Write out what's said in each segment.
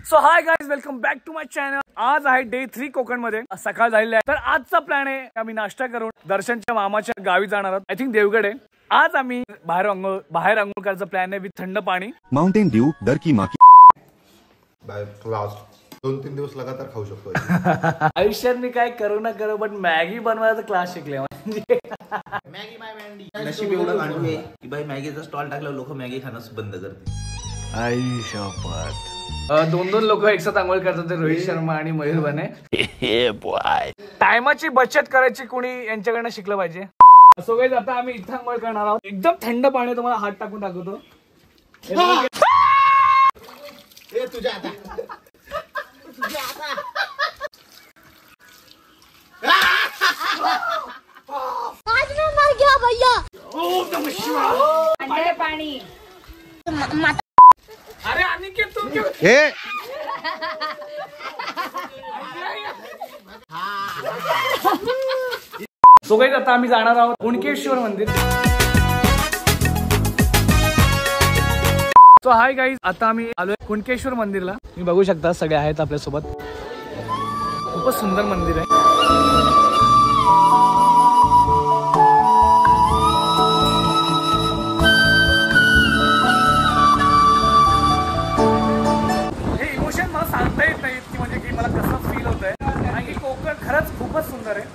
So hi guys, welcome back to my channel. आज आहे day 3 Konkan मध्ये, सकाळ झालेली आहे। तर आजचा प्लॅन आहे आम्ही नाश्ता करून दर्शनच्या मामाच्या गावी जाणार आहोत, आय थिंक देवगड। आज आम्ही बाहेर अंघोळ करायचा प्लॅन आहे विथ थंड पाणी। माउंटेन ड्यू डर की माँ की बाय क्लास 2-3 दिवस लगातार खाऊ शकतो। आयुष्यात मी काय करू ना करू बट मॅगी बनवायचा क्लास शिकले म्हणजे मॅगी माय मॅन्डी नशीब एवढं गांडू आहे की भाई मॅगीचा स्टॉल टाकल्यावर लोक मॅगी खाणंच बंद करतील। आई शपथ। दोन लोक एकसाथ आंघोळ करतात, ते रोहित शर्मा आणि मयूर बने। टायमाची बचत करायची कोणी यांच्याकडनं शिकलं पाहिजे। सो गाइस, आता आम्ही इथं आंघोळ करणार आहोत। एकदम थंड पाणी, तुम्हाला हात टाकून दाखवतो। तुझ्या आता आज मैं मर गया भैया। ओम नमः शिवाय। ठंडे पानी। अरे अनिकेत, तू क्यों? सो गाइस, आता आम्ही जाणार आहोत कुणकेश्वर मंदिर। सो हाय गाइस, आता आम्ही आलोय कुणकेश्वर मंदिरला। तुम्ही बघू शकता सगळे आहेत आपल्या सोबत। खूपच सुंदर मंदिर आहे। हे इमोशन मला सांगता येत नाही की म्हणजे की मला कसं फील होतंय, कारण की कोकण खरंच खूपच सुंदर आहे।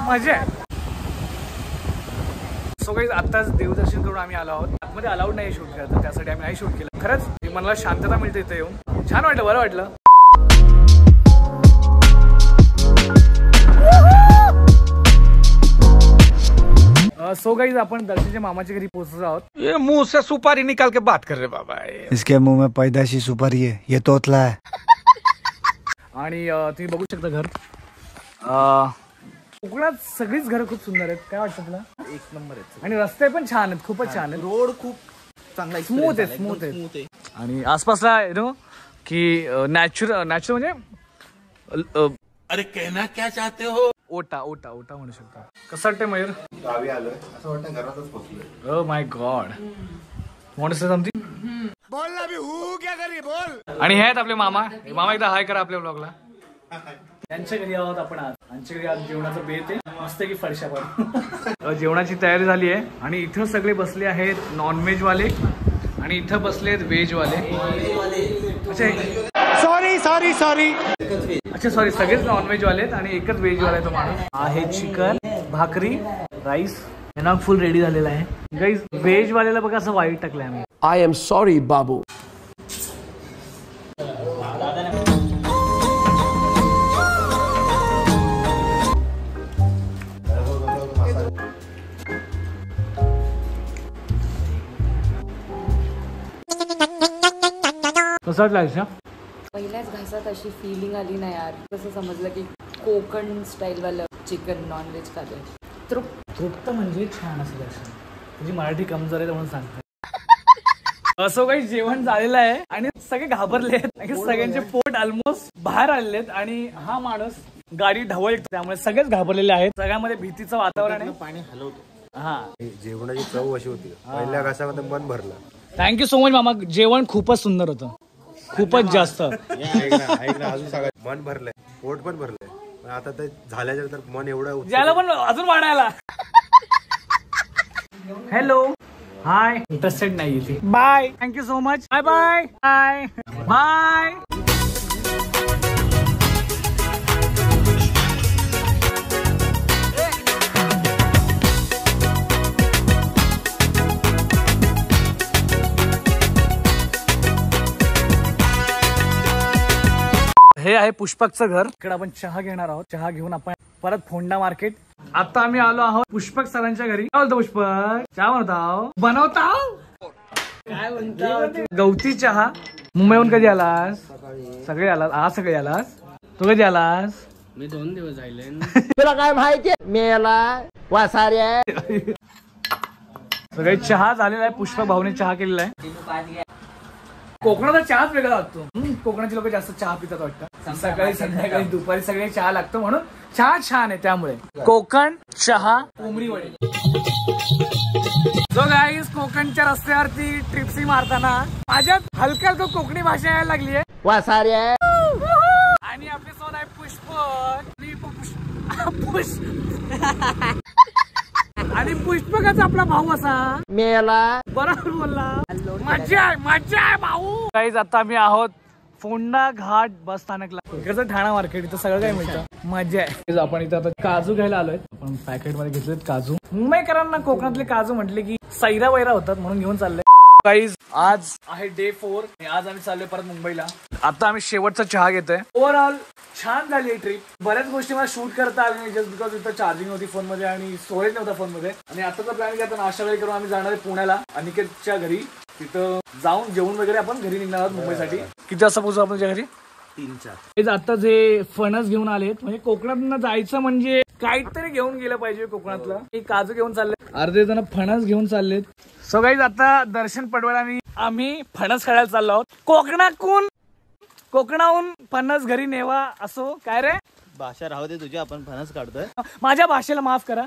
मजा आहे। सो गाइस, आत्ताच देवदर्शन करून आम्ही आलो आहोत। आतमध्ये अलाउड नाही शूट करायचं, त्यासाठी आम्ही नाही शूट केलं। खरंच मला शांतता मिळते इथे येऊन, छान वाटलं, बरं वाटलं। सो गाइस, आपण दर्शनच्या मामाच्या घरी पोहोचलो आहोत। ये मुंह से सुपारी निकाल के बात कर रहे बाबा। इसके मुंह में पैदाशी सुपारी है, ये तोतला है। आणि तुम्ही बघू शकता घर। कोकणात सगळीच घरं खूप सुंदर आहेत। काय वाटतं तुला? एक नंबर आहे आणि रस्ते पण छान आहेत, खूपच छान आहेत। रोड खूप चांगला स्मूथ आहे। आणि आसपासला यु नो की नॅचरल म्हणजे अरे कहना क्या चाहते हो? ओटा म्हणू शकता। कसं वाटतंय मयूर? गावी आलोय असं वाटतं घरातच पोहोचलोय। Oh my God, want to say something? बोल ना भी हूँ क्या करी बोल। आणि हे आहेत आपले मामा। मामा एकदा हाय करा आपल्या ब्लॉगला। त्यांच्या घरी आहोत आपण आज। आमच्या घरी आज जेवणाचं बेत आहे, मस्त की फरशा पण। जेवणाची तयारी झाली आहे आणि इथं सगळे बसले आहेत नॉनव्हेज वाले आणि इथं बसले आहेत व्हेज वाले। अच्छा सॉरी, सगळेच नॉनव्हेज वाले आहेत आणि एकच व्हेज वाला आहे तो माणूस। आहे चिकन, भाकरी, राईस, यांना फुल रेडी झालेला आहे। गाईज, व्हेज वाल्याला बघा असं वाईट टाकलंय आम्ही। आई एम सॉरी बाबू। कसं वाटलं आयुष्या? पहिल्याच घासात अशी फिलिंग आली ना यार, कसं समजलं की कोकण स्टाईल वालं चिकन नॉनव्हेज खाल्लंय। तृप्त म्हणजे छान असं दर्शन। तुझी मराठी कमजोर आहे म्हणून सांगतो। असं काही जेवण झालेलं आहे आणि सगळे घाबरले आहेत, सगळ्यांचे पोट ऑलमोस्ट बाहेर आलेले आहेत आणि हा माणूस गाडी ढवळ, त्यामुळे सगळेच घाबरलेले आहेत। सगळ्यामध्ये भीतीचं वातावरण आहे। पाणी हलवतो। हा, जेवणाची चव अशी होती, पहिल्या घासामध्ये मन भरलं। थँक्यू सो मच मामा, जेवण खूपच सुंदर होतं, खूपच जास्त। ऐक ना अजून सांगा, मन भरलंय, पोट पण भरलंय। आता ते झाल्याच्या नंतर मन एवढं ज्याला पण अजून वाढायला। हॅलो, हाय, इंटरेस्टेड नाही इथे। Bye, thank you so much, bye bye bye bye. हे आहे पुष्पकचं घर। इकडे आपण चहा घेणार आहोत। चहा घेऊन आपण परत फोंडा मार्केट। आता आम्ही आलो आहोत पुष्पक सरांच्या घरी। काय बोलतो पुष्पक? चहा बनवताव? काय म्हणतो? गवती चहा। मुंबईहून कधी आलास? सगळे आलास? आज सगळे आलास? तू कधी आलास? मी 2 दिवस झाले। तुला काय माहिती? मेला वासाऱ्या सगळे चहा झालेला आहे। पुष्पक भाऊने चहा केलेला आहे। कोकणाचा चहाच वेगळा लागतो। कोकणाची लोक जास्त चहा पितात वाटतं, सकाळी संध्याकाळी दुपारी सगळे चहा लागतो, म्हणून चहा छान आहे। त्यामुळे कोकण चहा कोंबडी वडे। जो गाईस कोकणच्या रस्त्यावरती ट्रिप्सी मारताना माझ्यात हलक्या हलकं कोकणी भाषा यायला लागली आहे. आणि आपले सोबत आहे आणि पुष्पकाचा आपला भाऊ असा मेला. बरोबर बोलला. मजा आहे भाऊ. गाईस आता आम्ही आहोत फोंडा घाट बस स्थानकला. इकडचं ठाणा मार्केट, इथं सगळं काही मिळतं. मजा आहे. आपण इथं आता काजू घ्यायला आलोय. आपण पॅकेट मध्ये घेतलेत काजू. मुंबईकरांना कोकणातले काजू म्हटले की सैरा वैरा होतात म्हणून घेऊन चाललंय. गाईज आज आहे डे 4. आज आम्ही चाललोय परत मुंबईला. आता आम्ही शेवटचा चहा घेतोय. ओव्हरऑल छान झाली ही ट्रिप. बऱ्याच गोष्टी मला शूट करता आली नाही जस्ट बिकॉज इथं चार्जिंग होती फोन मध्ये आणि स्टोरेज नव्हता फोन मध्ये. आणि आताचा प्लॅन की आता नाश्ता वगैरे करून आम्ही जाणार आहे पुण्याला अनिकेतच्या घरी. तिथं जाऊन जेवण वगैरे आपण घरी निघणार आहोत मुंबईसाठी. किती वाजता पोहोचू आपण तुझ्या घरी? 3-4. आता जे फणस घेऊन आलेत म्हणजे कोकणात जायचं म्हणजे काहीतरी घेऊन गेलं पाहिजे कोकणातलं. काजू घेऊन चालले, अर्धे जण फणस घेऊन चाललेत. सो गाईज आता दर्शन पडवळ आणि आम्ही फणस खायला चाललो आहोत. कोकणाहून फणस घरी नेवा असो काय रे. भाषा राहू दे तुझी, आपण फणस काढतोय. माझ्या भाषेला माफ करा.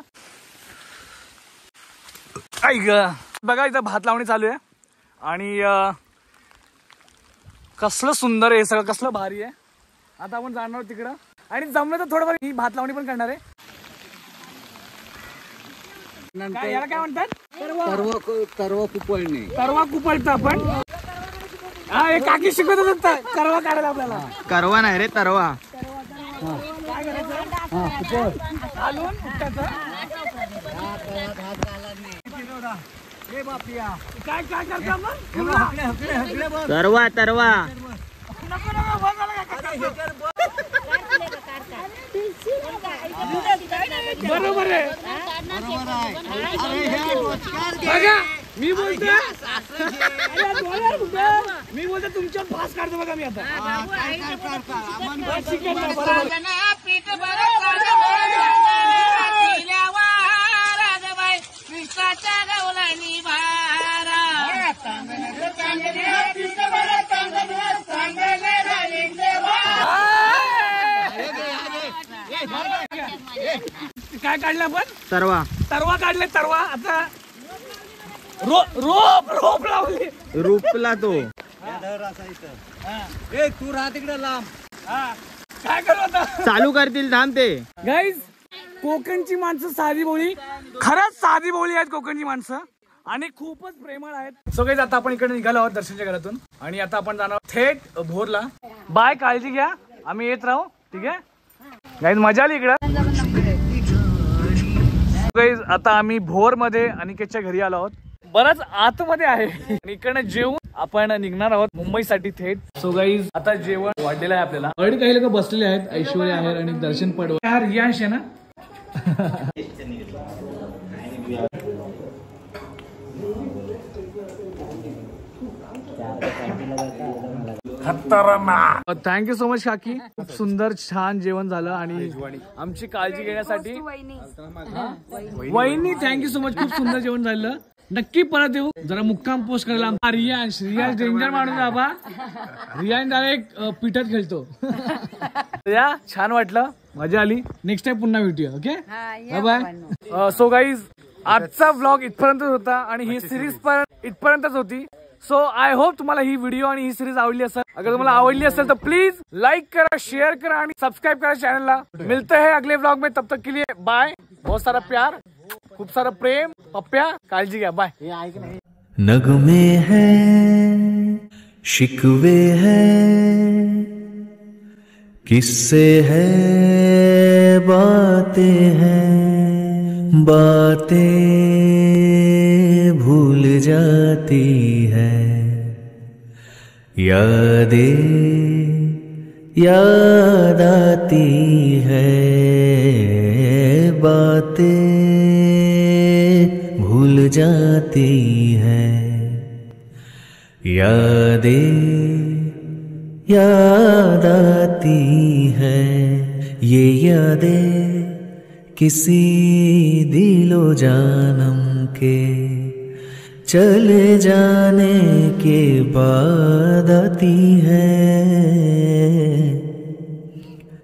ऐक बघा इथं भात लावणी चालू आहे आणि कसलं सुंदर आहे सगळं, कसलं भारी आहे. आता आपण जाणार आहोत तिकडं आणि जमलं तर थोडंफार ही भात लावणी पण करणार आहे. याला काय म्हणतात? तरवा कुपळणे. करवा कुपळतं आपण. हा हे काकी शिकवत होतात करवा काढायला आपल्याला. करवा नाही रे, तरवा. काय करायचं? घालून उठटायचं. हे बापिया काय काय करतो आपण? तरवा तरवा. बरोबर आहे. बघा मी बोलतो तुमच्यावर फास काढतो. बघा मी आता काय काढलं आपण? तरवा. तरवा काढले. तरवा आता रोप लावली. रूपला तो. तू राहा तिकडे लांब. काय करू आता? चालू करतील थांब ते. गाईज कोकणची माणसं साधी बोली, खरंच साधी बोली आहेत कोकणची माणसं आणि खूपच प्रेमळ आहेत. सो गाईज आता आपण इकडे निघालो आहोत दर्शनच्या घरातून आणि आता आपण जाणार थेट भोरला. बाय, काळजी घ्या, आम्ही येत राहू. ठीक आहे गाईज, मजा आली इकडं. गाईज आता आम्ही भोर मध्ये अनिकेतच्या घरी आलो आहोत. बरंच आतमध्ये आहे. इकडनं जेवून आपण निघणार आहोत मुंबईसाठी थेट. सो गाईज आता जेवण वाढलेलं आहे आपल्याला. ऑलरेडी काही लोक बसलेले आहेत. ऐश्वर्या आहे आणि दर्शन पडवळ. हा रियांश आहे ना. थँक्यू सो मच काकी. खूप सुंदर छान जेवण झालं आणि आमची काळजी घेण्यासाठी वहिनी थँक्यू सो मच. खूप सुंदर जेवण झालं. नक्की परत येऊ. जरा मुक्काम पोस्ट करायला. रियांश डेंजर माणूस बाबा. रियांश डायरेक्ट पिठात खेळतो. या छान वाटलं, मजा आली. नेक्स्ट टाइम पुन्हा भेटूया. Okay bye bye. So guys आजचा व्लॉग इथपर्यंतच होता आणि ही सिरीज पण इथपर्यंतच होती. सो आय होप तुम्हाला ही व्हिडिओ आणि ही सिरीज आवडली असेल. अगर तुम्हाला आवडली असेल तर प्लीज लाईक करा, शेअर करा आणि सबस्क्राईब करा चॅनलला. मिलते हैं अगले व्लॉग में, तब तक के लिए बाय. बहुत सारा प्यार, खूप सारा प्रेम. पप्प्या काळजी घ्या. बाय. नगमे हैं, शिकवे हैं, किस्से हैं, बातें हैं, बातें भूल जाती है, यादें याद आती है, बातें भूल जाती है, यादें याद आती है, ये यादें किसी दिलो जानम के चले जाने के बाद आती है,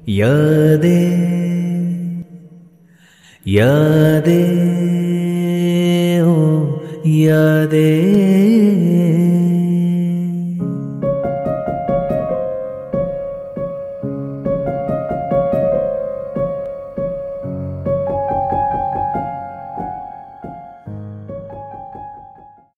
यादें यादें ओ यादें